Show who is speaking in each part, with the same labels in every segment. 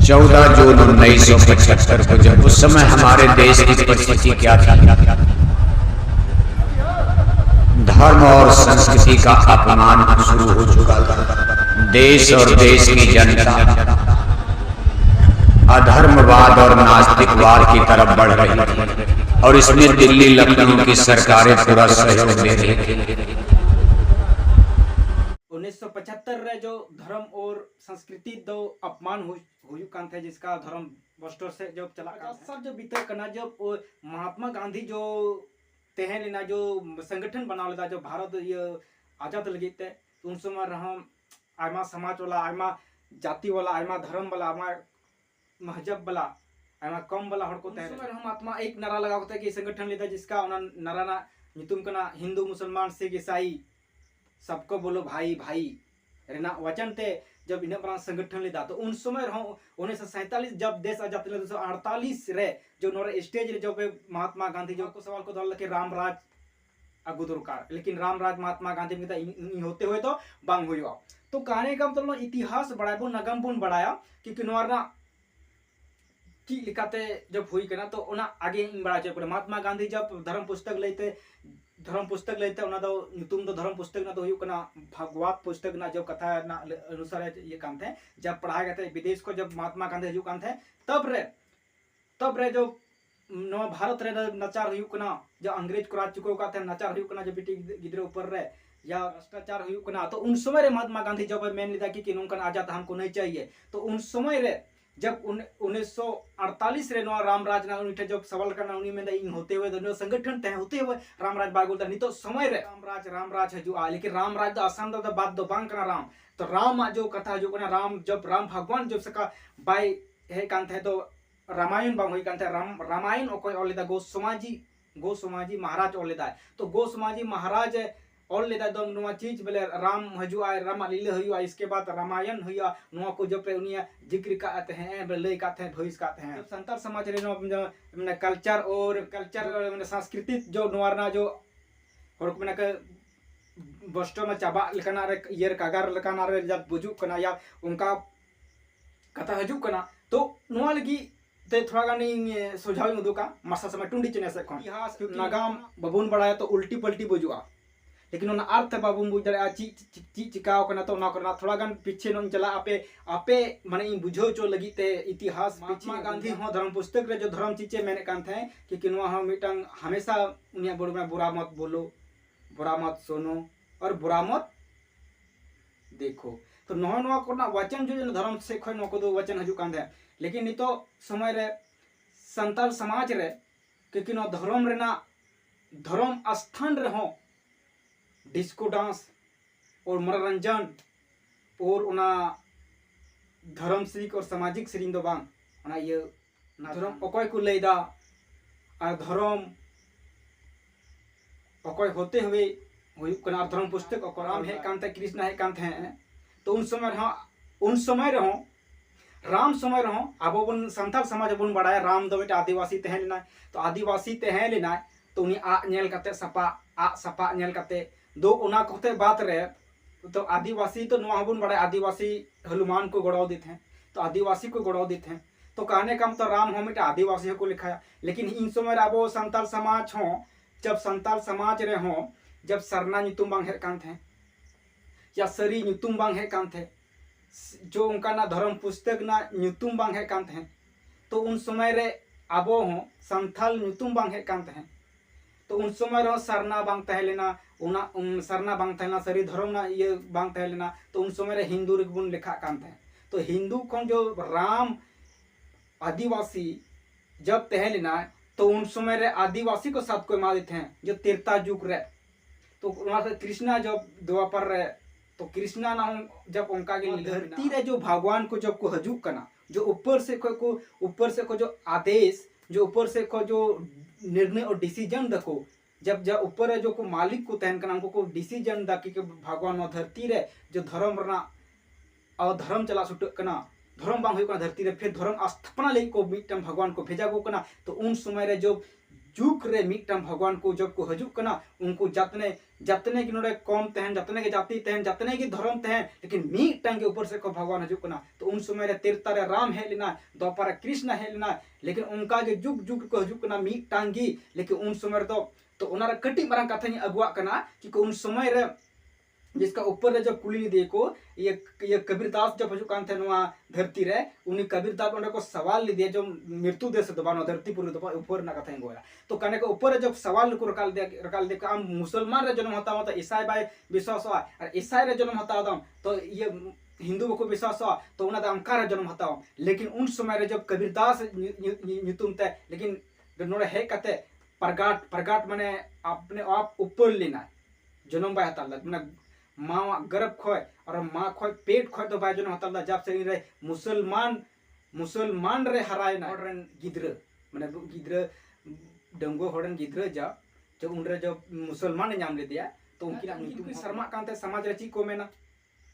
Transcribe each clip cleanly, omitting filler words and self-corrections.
Speaker 1: 14 जून 1975 को जब उस समय हमारे देश की परिस्थिति क्या थी, धर्म और संस्कृति का अपमान शुरू हो चुका था। देश और देश की जनता अधर्मवाद और नास्तिकवाद की तरफ बढ़ रही थी और इसमें दिल्ली लखनऊ की सरकारें पूरा सहयोग दे रही थी।
Speaker 2: 1975 रे जो धर्म और संस्कृति दो अपमान हुई कान थे, जिसका धर्म वर्षों से जब चला सब जो बीते करना जब महात्मा गांधी जो तेहन लेना जो संगठन बना लेता जो भारत ये आजाद लगे थे, तो उन समय हम आयमा समाज वाला, आयमा जाति वाला, आयमा धर्म वाला, आयमा महजब वाला, आयमा कम वाला हड़ को तेहन हम आत्मा एक नारा लगा होता है कि संगठन लेता, जिसका नारा ना नितुम करना हिंदू मुसलमान सिख ईसाई सबको बोलो भाई भाई रेना वचन थे। जब इन्हें बड़ा संगठन लेता तो उन समय 1947 जब देश आजाद 1948 रे जो नोरे स्टेज रे जब महात्मा गांधी जो को सवाल को दल के राम राज अगु दरकार, लेकिन राम राज महात्मा गांधी में होते हुए तो बांग हुआ। तो कहने का मतलब इतिहास बढ़ाया बो नगम बुन बढ़ाया क्योंकि नोरना की लिखाते जब हुई करना तो उना आगे बढ़ा चाहिए। महात्मा गांधी जब धर्म पुस्तक लेते उना दो नितुम दो धर्म पुस्तक ना तो हुई करना भगवत पुस्तक ना जब कथा ना अनुसार ये काम थे जब पढ़ाया गया था विदेश को, जब महात्मा गांधी जो काम थे तब रे जो नवा भारत रे नचार हुई करना जो अंग्रेज को राज चुको का थे नचार हुई करना जो बेटी गिदरे ऊपर रे या भ्रष्टाचार हुई करना, तो उन समय रे महात्मा गांधी जब मेन लिया कि नौकन आजाद हमको नहीं चाहिए, तो उन समय रे जब 1948 रे नवा रामराज ना उन्हें जब सवाल करना उन्हीं में इन होते हुए दोनों संगठन तय होते हुए रामराज बाय बोलता नहीं तो समय रे रामराज है जो आ, लेकिन रामराज तो आसान तो बात दो बांग करना राम तो राम जो कथा जो करना राम जब राम भगवान जब सका बाय है कांत है तो रामायण बांग हुई कांत है रामायण और कोई और लेता गोस्वामी महाराज और लेता है, तो गोस्वामी महाराज और लेता दो नवा चीज बोले राम हजुआ राम लीला हुआ, इसके बाद रामायण हुआ नवा को जब उन्हें जिक्र करते हैं लय करते हैं भविष्य करते हैं। संताल समाज रे मैंने कल्चर सांस्कृतिक जो नवारना जो और मैंने के बस्टो में चाबा लकना रे यर कागार लकना रे जब बुजुक कना या उनका कथा हजुक कना तो नवा लगी ते थोड़ा गानी सुझाव मुदुका मसा समय टुंडी चने से कोन इतिहास नागाम बबून बढ़ाया तो उल्टी पलटी बुजुआ, लेकिन उन अर्थ बाबू बुझ दे ची चिकाव करना तो ना करना थोड़ा गान पीछे न चला आपे माने इन बुझो चो लगी ते इतिहास महात्मा गांधी हो धर्म पुस्तक रे जो धर्म चीचे मैंने कान थे कि किनवा हम मिटंग हमेशा उन्हें बोल में बुरा मत बोलो, बुरा मत सुनो और बुरा मत देखो, तो नवा करना वचन जो धर्म से खोय नको दो वचन हजू कान थे। लेकिन नी तो समय रे संताल समाज रे क्योंकि नो धर्म रे ना धर्म स्थान रे हो डिस्को डांस और मनोरंजन और उना धर्म सीख और सामाजिक श्रेणी दो बांग उना ये धर्म अकोय को लेदा और धर्म अकोय होते हुए हुई कना धर्म पुस्तक और राम है कांत है कृष्ण है कांत है, तो उन समय रहो राम समय रहो अब बन संताल समाज बन बढ़ाया राम दो बेटा आदिवासी तहन लेना, तो आदिवासी तहन लेना तो उन्हें आ नेल करते सपा नेल करते दो उना कहते बात रे तो आदिवासी तो नुआ बन बड़ा आदिवासी हनुमान को गड़ाव देते हैं, तो आदिवासी को गड़ाव देते हैं, तो कहने का तो राम हो मिटा आदिवासी को लिखाया। लेकिन इन समय अब संताल समाज हो जब संताल समाज रे हो जब सरना नितुम बांग है कांत है या सरी नितुम बांग है कांत है जो उनका ना धर्म पुस्तक ना नितुम बांग है कांत है, तो उन समय रे अब हो संथाल नितुम बांग है कांत है, तो उन समय रहो सरना बांग तह लेना उना सरना बांग तहना सरी धर्म ना ये बांग तह लेना, तो उन समय रे हिंदू रिगुन लिखा कांत है, तो हिंदू को जो राम आदिवासी जब तह लेना तो उन समय रे आदिवासी को साथ को मार देते हैं जो तीर्था युग रे, तो वहां से कृष्णा जब द्वापर रे तो कृष्णा ना जब उनका के धरती रे जो भगवान को जब को हजुक करना जो ऊपर से को जो आदेश जो ऊपर से को जो निर्णय और डिसीजन देखो जब ऊपर है जो को मालिक को तहन करना को डिसीजन दा कि भगवान धरती रे जो धर्म रना और धर्म चला सुट करना धर्म बांग हुई धरती रे फिर धर्म स्थापना ले को मिटम भगवान को भेजा गो करना, तो उन समय रे जुग रे मिटन भगवान को जब को हजुक कना उनको जतने जतने की नोडे कौम तहन जतने के जाति तहन जतने की धर्म तहन लेकिन मिटन के ऊपर से को भगवान हजुक कना तो उन समय रे तीर्थ रे राम है लेना द्वापर कृष्ण है लेना लेकिन उनका के जुग जुग को हजुक कना मिटन की लेकिन उन समय तो उनारा कटी मारंग कथा नि अगुआ कना कि उन समय रे जिसका ऊपर रे जब कुली देखो ये कबीरदास जब हजुक कान थे नवा धरती रे उन्हीं कबीरदास उन्हें को सवाल ले दिया जो मृत्यु देश दबानो धरती पूरी दबा ऊपर ना कथा गोया तो कहने के ऊपर जब सवाल को रकाल दे हम मुसलमान रे जन्म होता तो ईसाई भाई विश्वास हुआ और ईसाई रे जन्म होता तो ये हिंदू को विश्वास हुआ तो उन्हें अंकार जन्म होता लेकिन उन समय रे जब कबीरदास नितुम थे लेकिन नोड़े है कहते प्रगाट माने अपने आप ऊपर लेना जन्म बाय हता माने माँ गर्भ खोय और माँ खोय पेट खोय तो बाजन हतल जब से रे मुसलमान रे हराय ना और गिद्र माने गिद्र डंगो होडन गिद्र जब उन रे जब मुसलमान ने नाम ले दिया तो उनकी शर्मा कांते समाज रची को मेना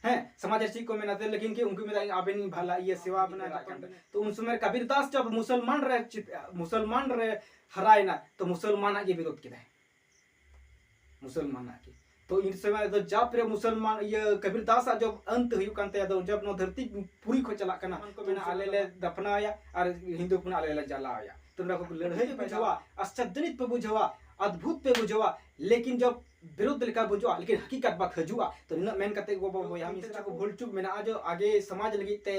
Speaker 2: है समाज रची को मेना लेकिन कि उनकी में आबे नहीं भला ये सेवा बना तो उन समय कबीरदास जब मुसलमान रे हराय ना तो मुसलमान के विरोध किया मुसलमान की तो इन समय तो जब रे मुसलमान ये कबीरदास जब अंत हुई कांते तो जब नो धरती पूरी को चला कना को बिना आले ले दफनाया और हिंदू को आले ले जलाया तो ना को लड़ाई पे बुझवा आश्चर्यजनित पे बुझवा अद्भुत पे बुझवा लेकिन जब विरुद्ध लिखा बुझवा लेकिन हकीकत बात हजुआ तो न मेन कते गो हम इसका को भूल चुक में आज आगे समाज लगी ते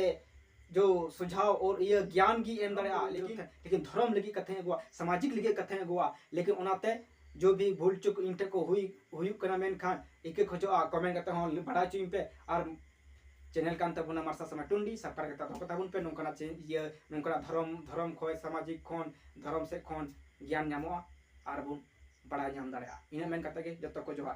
Speaker 2: जो सुझाव और ये ज्ञान की अंदर लेकिन धर्म लगी कथे गो सामाजिक लगी कथे गो लेकिन उनाते जो भी भूल चुक इनटे को हुई कना मेन खान एक खोजो कमेंट करते हो बड़ा चुम पे और चैनल कान तबुना मारसा समय टुंडी सपर करता तो तबुन पे नोकना ये नोकना धर्म खोय सामाजिक खोन धर्म से खोन ज्ञान नामो और बुन बड़ा नाम दाड़ा इन मेन करते के जतो को जोहा।